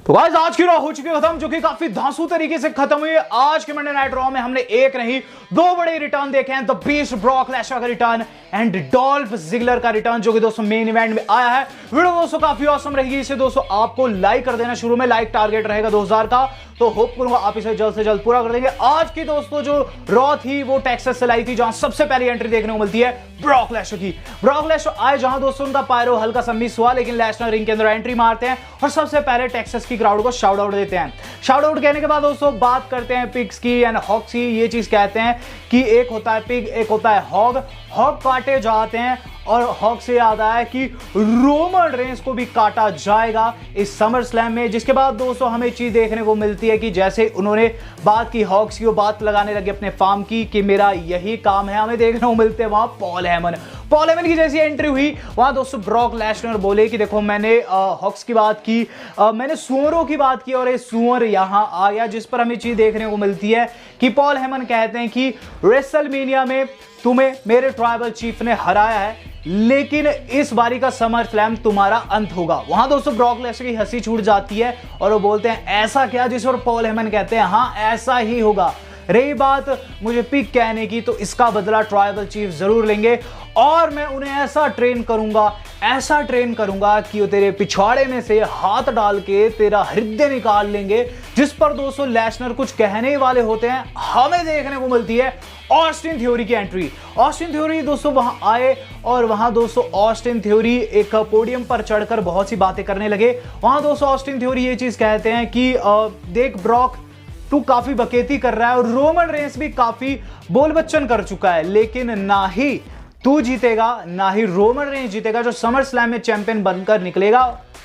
तो गाइस आज की रॉ हो चुकी है खत्म, जो कि काफी धांसू तरीके से खत्म हुई है। आज के मंडे नाइट रॉ में हमने एक नहीं दो बड़े रिटर्न देखे हैं। द बीस्ट ब्रॉक लेसनर का रिटर्न एंड डॉल्फ जिगलर का रिटर्न, जो कि दोस्तों मेन इवेंट में आया है। वीडियो दोस्तों काफी ऑसम रहेगी, इसे दोस्तों आपको लाइक कर देना। शुरू में लाइक टारगेट रहेगा 2000 का, तो होप करूंगा आप इसे जल्द से जल्द पूरा कर देंगे। आज की दोस्तों जो रॉ थी वो टेक्सास से लाई थी, जहां सबसे पहली एंट्री देखने को मिलती है ब्रॉक लेसनर की। ब्रॉक लेसनर आए जहां दोस्तों उनका पायरो हल्का सा मिस हुआ, लेकिन लेसनर रिंग के अंदर एंट्री मारते हैं और सबसे पहले टेक्सास की क्राउड को शाउट आउट देते हैं। शाउट आउट कहने के बाद दोस्तों बात करते हैं पिग्स की एंड हॉक्स की। ये चीज कहते हैं कि एक होता है पिग, एक होता है हॉग। हॉग काटे जाते हैं और हॉग से याद आया कि रोमन रेंस को भी काटा जाएगा इस समर स्लैम में। जिसके बाद दोस्तों हमें चीज देखने को मिलती है कि जैसे उन्होंने बात की हॉग्स की, वो बात लगाने लगे अपने फार्म की कि मेरा यही काम है। हमें देखने को मिलते हैं वहां पॉल हेमन की जैसी एंट्री हुई वहां दोस्तों ब्रॉक लेसनर बोले कि देखो मैंने हॉक्स की बात की, मैंने सुअरों की बात की और ये सुअर यहां आ गया। जिस पर हमें चीज देखने को मिलती है कि पॉल हेमन कहते हैं कि रेसलमेनिया में तुम्हें मेरे ट्राइबल चीफ ने हराया है, लेकिन इस बारी का समर स्लैम तुम्हारा अंत होगा। वहां दोस्तों ब्रॉक लेसनर की हंसी छूट जाती है और वो बोलते हैं ऐसा क्या, जिस पर पॉल हेमन कहते हैं हाँ ऐसा ही होगा। रही बात मुझे पिक कहने की, तो इसका बदला ट्राइबल चीफ जरूर लेंगे और मैं उन्हें ऐसा ट्रेन करूंगा कि वो तेरे पिछवाड़े में से हाथ डाल के तेरा हृदय निकाल लेंगे। जिस पर दोस्तों लेसनर कुछ कहने वाले होते हैं। हमें देखने को मिलती है ऑस्टिन थ्योरी की एंट्री। ऑस्टिन थ्योरी दोस्तों वहां आए और वहां दोस्तों ऑस्टिन थ्योरी एक पोडियम पर चढ़कर बहुत सी बातें करने लगे। वहां दोस्तों ऑस्टिन थ्योरी ये चीज कहते हैं कि देख ब्रॉक, तू काफी बकेती कर रहा है और रोमन रेंस भी काफी बोल बच्चन कर चुका है, लेकिन ना ही तू जीतेगा ना ही रोमन रेंस जीतेगा। जो समर स्लैम में चैंपियन बनकर निकलेगा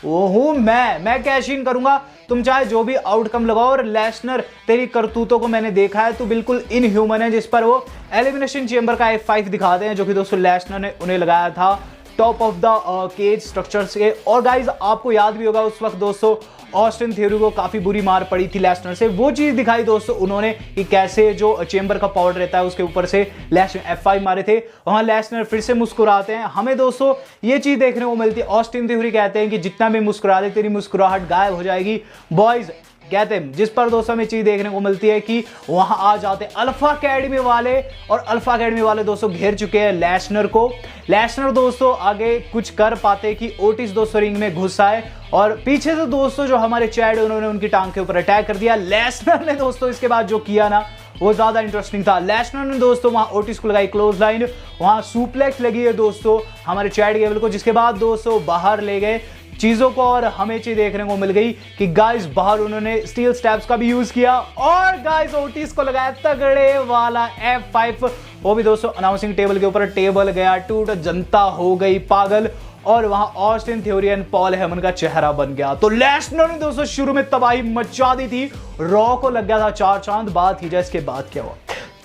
वो हूं मैं कैश इन करूंगा। तुम चाहे जो भी आउटकम लगाओ। और लेसनर तेरी करतूतों को मैंने देखा है, तू बिल्कुल इनह्यूमन है। जिस पर वो एलिमिनेशन चेंबर का F5 दिखाते हैं, जो कि दोस्तों लेसनर ने उन्हें लगाया था top of the cage structures के। और गाइज आपको याद भी होगा उस वक्त दोस्तों ऑस्टिन थ्योरी को काफी बुरी मार पड़ी थी लेसनर से। वो चीज दिखाई दोस्तों उन्होंने कि कैसे जो चेंबर का पाउडर रहता है उसके ऊपर से लेसनर F5 मारे थे। वहां लेसनर फिर से मुस्कुराते हैं। हमें दोस्तों ये चीज देखने को मिलती है। ऑस्टिन थ्योरी कहते हैं कि जितना भी मुस्कुरा दे तेरी मुस्कुराहट गायब हो जाएगी बॉयज कहते हैं। जिस पर दोस्तों हमें चीज देखने को मिलती है कि वहां आ जाते अल्फा अकेडमी वाले, और अल्फा अकेडमी वाले दोस्तों घेर चुके हैं लेसनर को। लेसनर दोस्तों आगे कुछ कर पाते कि ओटिस दोस्तों रिंग में घुस आए और पीछे से दोस्तों जो हमारे चैड उन्होंने उनकी टांग के ऊपर अटैक कर दिया। लेसनर ने दोस्तों इसके बाद जो किया ना वो ज्यादा इंटरेस्टिंग था। लेसनर ने दोस्तों वहां ओटिस को लगाई क्लोज लाइन, वहां सुप्लेक्स लगी है दोस्तों हमारे चैड गेबल को, जिसके बाद दोस्तों बाहर ले गए चीजों को। और हमें चीज देखने को मिल गई कि गाइस बाहर उन्होंने स्टील स्टैब्स का भी यूज किया और गाइस ओटिस को लगाया तगड़े वाला F5। वो भी दोस्तों अनाउंसिंग टेबल के ऊपर टेबल गया टूट, जनता हो गई पागल और वहां Austin theory and Paul Heyman का चेहरा बन गया। तो लेसनर ने दोस्तों शुरू में तबाही मचा दी थी, रॉ को लग गया था 4 चांद। बात ही जाए इसके बाद क्या हुआ।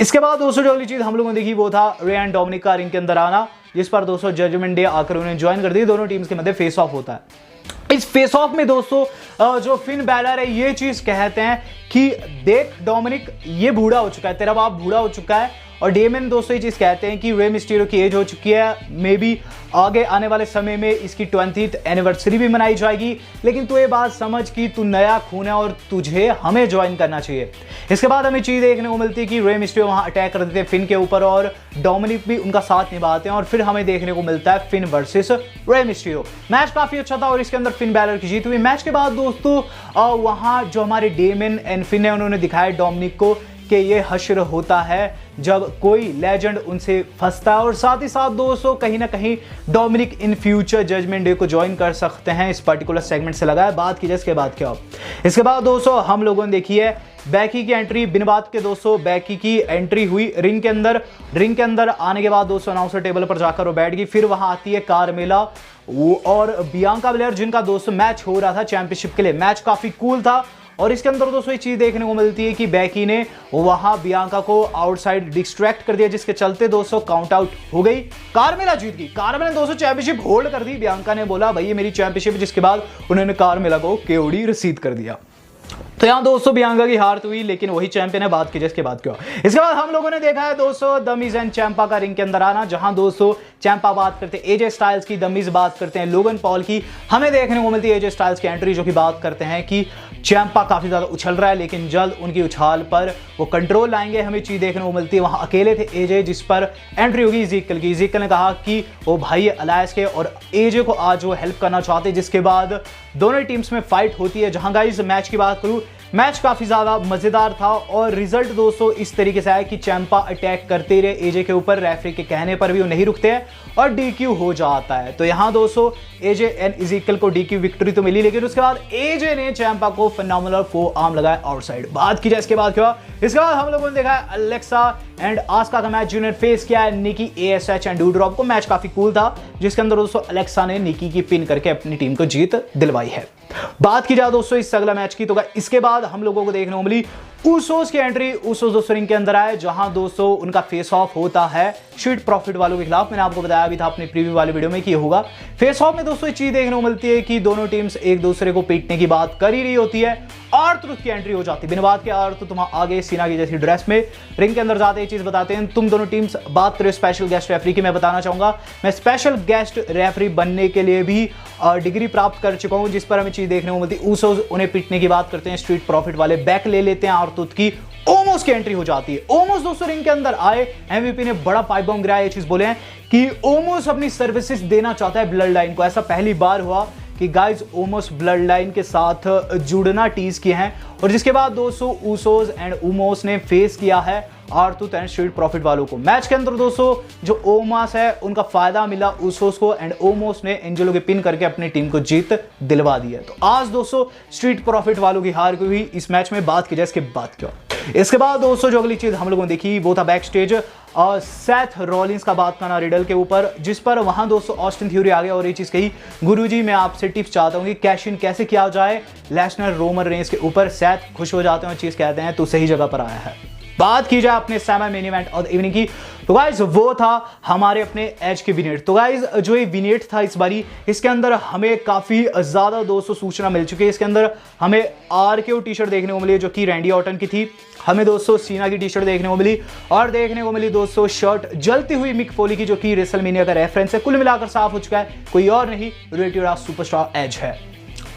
इसके बाद दोस्तों जो अगली चीज हम लोगों ने देखी वो था रे एंड डोमिनिक का रिंग के अंदर आना, जिस पर दोस्तों जजमेंट डे आकर उन्हें ज्वाइन कर दी। दोनों टीम्स के मध्य फेस ऑफ होता है। इस फेस ऑफ में दोस्तों जो फिन बैलर है ये चीज कहते हैं कि देख डोमिनिक ये बूढ़ा हो चुका है, तेरा बाप बूढ़ा हो चुका है। और डेमन दोस्तों ये चीज कहते हैं कि रे मिस्टीरियो की एज हो चुकी है, मे बी आगे आने वाले समय में इसकी 20th एनिवर्सरी भी मनाई जाएगी, लेकिन तू ये बात समझ कि तू नया खून है और तुझे हमें ज्वाइन करना चाहिए। इसके बाद हमें चीज देखने को मिलती है कि रे मिस्टीरियो वहां अटैक कर देते हैं फिन के ऊपर और डोमिनिक भी उनका साथ निभाते हैं और फिर हमें देखने को मिलता है Finn versus Rey Mysterio. Match काफी अच्छा था और इसके अंदर फिन बैलर की जीत हुई। मैच के बाद दोस्तों वहां जो हमारे डेमन एंड फिन है उन्होंने दिखाया डोमिनिक को कि ये हश्र होता है जब कोई लेजेंड उनसे फंसता है। और साथ ही साथ दोस्तों कहीं ना कहीं Dominik in future judgment day को ज्वाइन कर सकते हैं। इस पर्टिकुलर सेगमेंट से लगा है। बात की जाए इसके बाद क्या हो। इसके बाद दोस्तों हम लोगों ने देखी है बैकी की एंट्री। बिन बात के दोस्तों बैकी की एंट्री हुई रिंग के अंदर। रिंग के अंदर आने के बाद दोस्तों अनाउंसर टेबल पर जाकर वो बैठ गई। फिर वहां आती है कार्मेला और बियांका बेलेयर, जिनका दोस्तों मैच हो रहा था चैंपियनशिप के लिए। मैच काफी कूल था और इसके अंदर दोस्तों एक चीज देखने को मिलती है कि बैकी ने वहां बियांका को आउटसाइड डिस्ट्रैक्ट कर दिया, जिसके चलते दोस्तों काउंट आउट हो गई। कार्मेला जीत गई। कार्मेला ने दोस्तों चैंपियनशिप होल्ड कर दी। बियांका ने बोला भाई ये मेरी चैंपियनशिप, जिसके बाद उन्होंने कार्मेला को केओडी रसीद कर दिया। तो यहाँ दोस्तों बियांका की हार तो हुई, लेकिन वही चैंपियन है। बात की जिसके बाद क्या इसके बाद हम लोगों ने देखा है दोस्तों द मिज एंड ciampa का रिंग के अंदर आना, जहां दोस्तों ciampa बात करते हैं एजे स्टाइल्स की, द मिज बात करते हैं लोगन पॉल की। हमें देखने को मिलती है एजे स्टाइल्स की एंट्री, जो कि बात करते हैं कि ciampa काफी ज्यादा उछल रहा है, लेकिन जल्द उनकी उछाल पर वो कंट्रोल लाएंगे। हमें चीज देखने को मिलती है वहां अकेले थे एजे, जिस पर एंट्री होगी इज़ेकियल की। इज़ेकियल ने कहा कि वो भाई अलायंस के और एजे को आज वो हेल्प करना चाहते, जिसके बाद दोनों टीम्स में फाइट होती है। जहां गाइस मैच की बात करूं, मैच काफी ज्यादा मजेदार था और रिजल्ट दोस्तों इस तरीके से आया कि ciampa अटैक करते रहे एजे के ऊपर, रेफरी के कहने पर भी वो नहीं रुकते हैं और डीक्यू हो जाता है। तो यहां दोस्तों एजे एंड इज़ेकियल को डीक्यू विक्ट्री तो मिली, लेकिन उसके बाद एजे ने ciampa को फिनोमिनल फोरआर्म लगाया आउटसाइड। बात की जाए इसके बाद क्या, इसके बाद हम लोगों ने देखा है अलेक्सा एंड आस्का का मैच, जिन्होंने फेस किया है निकी, एएसएच एंड डूड्रॉप को। मैच काफी कूल था, जिसके अंदर दोस्तों अलेक्सा ने निकी की पिन करके अपनी टीम को जीत दिलवाई है। बात की जाए दोस्तों इस अगला मैच की, तो इसके बाद हम लोगों को देखने को मिली ऊसोस की एंट्री। ऊसोस दोस्तों रिंग के अंदर आए, जहां दोस्तों उनका फेस ऑफ होता है स्ट्रीट प्रॉफिट वालों के खिलाफ। मैंने आपको बताया भी था अपने प्रीव्यू वाले वीडियो में कि ये होगा। फेस ऑफ में दोस्तों एक चीज देखने को मिलती है कि दोनों टीम्स एक दूसरे को पीटने की बात कर ही रही होती है, R-Truth की एंट्री हो जाती है। बिना बात के R-Truth वहां आगे सीना की जैसी ड्रेस में रिंग के अंदर जाते ही चीज बताते हैं, तुम दोनों टीम्स बात करें स्पेशल गेस्ट रेफरी की। मैं बताना चाहूंगा मैं स्पेशल गेस्ट रेफरी बनने के लिए भी डिग्री प्राप्त कर चुका हूं, जिस पर हमें चीज देखने को मिलती है। ऊसोस उन्हें पीटने की बात करते हैं, स्ट्रीट प्रॉफिट वाले बैक ले लेते हैं R-Truth की। ओमोस की एंट्री हो जाती है। ओमोस दोस्तों रिंग के अंदर आए, एमवीपी ने बड़ा पाइप बॉम्ब गिराया, ये चीज बोले हैं कि ओमोस अपनी सर्विसेज देना चाहता है ब्लड लाइन को। ऐसा पहली बार हुआ कि गाइस ओमोस ब्लड लाइन के साथ जुड़ना टीज किए हैं, और जिसके बाद दोस्तों ऊसोस एंड ओमोस ने फेस किया है R-Truth एंड स्ट्रीट प्रॉफिट वालों को। मैच के अंदर दोस्तों जो ओमास है उनका फायदा मिला ऊसोस को, एंड ओमोस ने एंजेलो के पिन करके अपनी टीम को जीत दिलवा दी है। तो आज दोस्तों स्ट्रीट प्रॉफिट वालों की हार हुई इस मैच में। बात की जाए इसके बाद क्या, इसके बाद दोस्तों जो अगली चीज हम लोगों ने देखी वो था बैक स्टेज सेथ रॉलिंस का बात करना रिडल के ऊपर, जिस पर वहां दोस्तों ऑस्टिन थ्योरी आ गया और ये चीज कही, गुरुजी मैं आपसे टिप्स चाहता हूं कि कैश इन कैसे किया जाए लेसनर रोमन रेंज के ऊपर। सेथ खुश हो जाते हैं, चीज कहते हैं तू सही जगह पर आया है। बात की जाए अपने semi main event of the evening की, तो गाइस वो था हमारे अपने एज के विनेट। तो गाइस जो ये विनेट था इस बारी, इसके अंदर हमें काफी ज्यादा दोस्तों सूचना मिल चुकी है। इसके अंदर हमें RKO टी शर्ट देखने को मिली, जो कि रैंडी ऑर्टन की थी। हमें दोस्तों सीना की टी शर्ट देखने को मिली, और देखने को मिली दोस्तों शर्ट जलती हुई मिक फोली की, जो कि रेसलमेनिया का रेफरेंस है। कुल मिलाकर साफ हो चुका है, कोई और नहीं रिलेटेड सुपरस्टार एज है।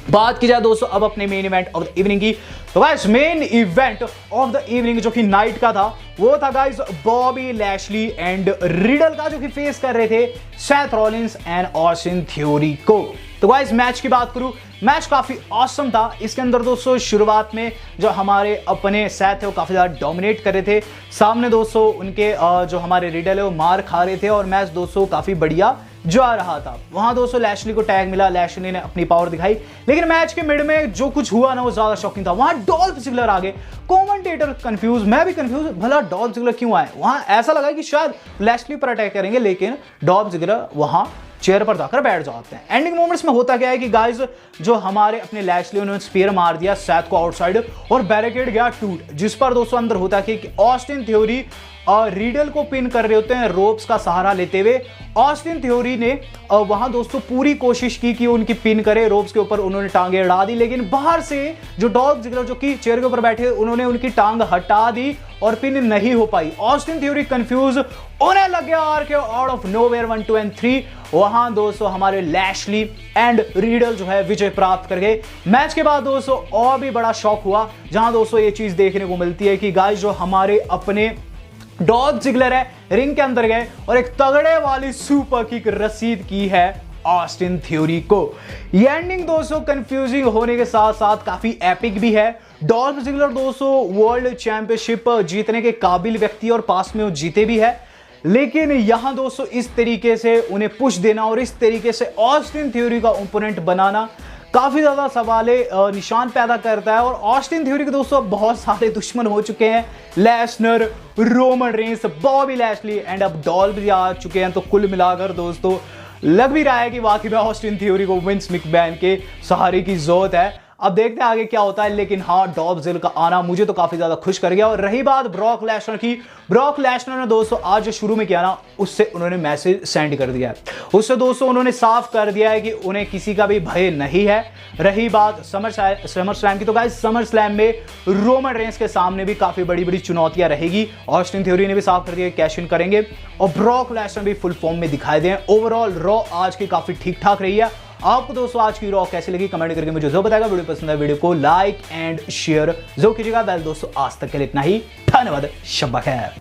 बात की जाए दोस्तों अब अपने main event of the evening की, तो guys main event of the evening जो कि नाइट का था वो था guys Bobby Lashley and riddle का, जो कि फेस कर रहे थे Seth Rollins and Austin theory को। तो गाइस मैच की बात करूं, मैच काफी ऑसम था। इसके अंदर दोस्तों शुरुआत में जो हमारे अपने सेथ है वो काफी ज्यादा डोमिनेट कर रहे थे, सामने दोस्तों उनके जो हमारे रिडल है वो मार खा रहे थे, और मैच दोस्तों काफी बढ़िया जा रहा था। वहां दोस्तों लैशली को टैग मिला, लैशली ने अपनी पावर दिखाई, लेकिन मैच के मिड में जो कुछ हुआ ना वो ज्यादा शॉकिंग था। वहां डॉल्फ जिगलर आ गए, कमेंटेटर कंफ्यूज, मैं भी कंफ्यूज, भला डॉल्फ जिगलर क्यों आए। वहां ऐसा लगा कि शायद लैशली पर अटैक करेंगे, लेकिन डॉल्फ जिगलर वहां चेयर पर जाकर बैठ जाते हैं। एंडिंग मोमेंट्स में होता क्या है कि गाइस जो हमारे अपने लैशली उन्होंने स्पीयर मार दिया सेथ को आउटसाइड, और बैरिकेड गया टूट, जिस पर दोस्तों अंदर होता है कि ऑस्टिन थ्योरी और रीडल को पिन कर रहे होते हैं रोप्स का सहारा लेते हुए। ऑस्टिन थ्योरी ने वहां दोस्तों पूरी कोशिश की कि उनकी पिन करे रोप्स के ऊपर, उन्होंने टांगे अड़ा दी, लेकिन बाहर से जो डॉल्फ जिगलर जो कि चेयर के ऊपर बैठे उन्होंने उनकी टांग हटा दी और पिन नहीं हो पाई। ऑस्टिन थ्योरी कंफ्यूज, उन्हें लग गया RKO out of nowhere 1 2 and 3। वहां दोस्तों हमारे लैशली एंड रीडल जो है विजय प्राप्त कर गए। मैच के बाद दोस्तों और भी बड़ा शॉक हुआ, जहां दोस्तों ये चीज देखने को मिलती है कि गाइस जो हमारे अपने डॉल्फ जिगलर है रिंग के अंदर गए और एक तगड़े वाली सुपर किक रसीद की है ऑस्टिन थ्योरी को। ये एंडिंग दोस्तों कंफ्यूजिंग होने के साथ साथ काफी एपिक भी है। डॉल्फ जिगलर दोस्तों वर्ल्ड चैंपियनशिप जीतने के काबिल व्यक्ति और पास में वो जीते भी है, लेकिन यहां दोस्तों इस तरीके से उन्हें पुश देना और इस तरीके से ऑस्टिन थ्योरी का ओपोनेंट बनाना काफी ज्यादा सवाले निशान पैदा करता है। और ऑस्टिन थ्योरी के दोस्तों बहुत सारे दुश्मन हो चुके हैं, Lesnar, Roman Reigns, Bobby Lashley and अब डॉल्फ भी आ चुके हैं। तो कुल मिलाकर दोस्तों लग भी रहा है कि वाकई में ऑस्टिन थ्योरी को विंस मैकमैन के सहारे की जरूरत है। अब देखते हैं आगे क्या होता है, लेकिन हाँ, डॉल्फ जिगलर का आना मुझे तो काफी ज्यादा खुश कर गया। और रही बात ब्रॉक लेसनर की, ब्रॉक लेसनर ने दोस्तों आज जो शुरू में किया ना, उससे उन्होंने मैसेज सेंड कर दिया है। उससे दोस्तों उन्होंने साफ कर दिया है कि उन्हें किसी का भी भय नहीं है। रही बात समर स्लैम की, तो गाइस समर स्लैम में रोमन रेंस के सामने भी काफी बड़ी बड़ी चुनौतियां रहेगी। ऑस्टिन थ्योरी ने भी साफ कर दिया कैश इन करेंगे और ब्रॉक लेसनर भी फुल फॉर्म में दिखाई दें। ओवरऑल रॉ आज की काफी ठीक ठाक रही है। आपको दोस्तों आज की रॉ कैसी लगी कमेंट करके मुझे जो बताएगा। वीडियो पसंद है वीडियो को लाइक एंड शेयर जो कीजिएगा। वेल दोस्तों आज तक के लिए इतना ही, धन्यवाद, शब्बा खैर।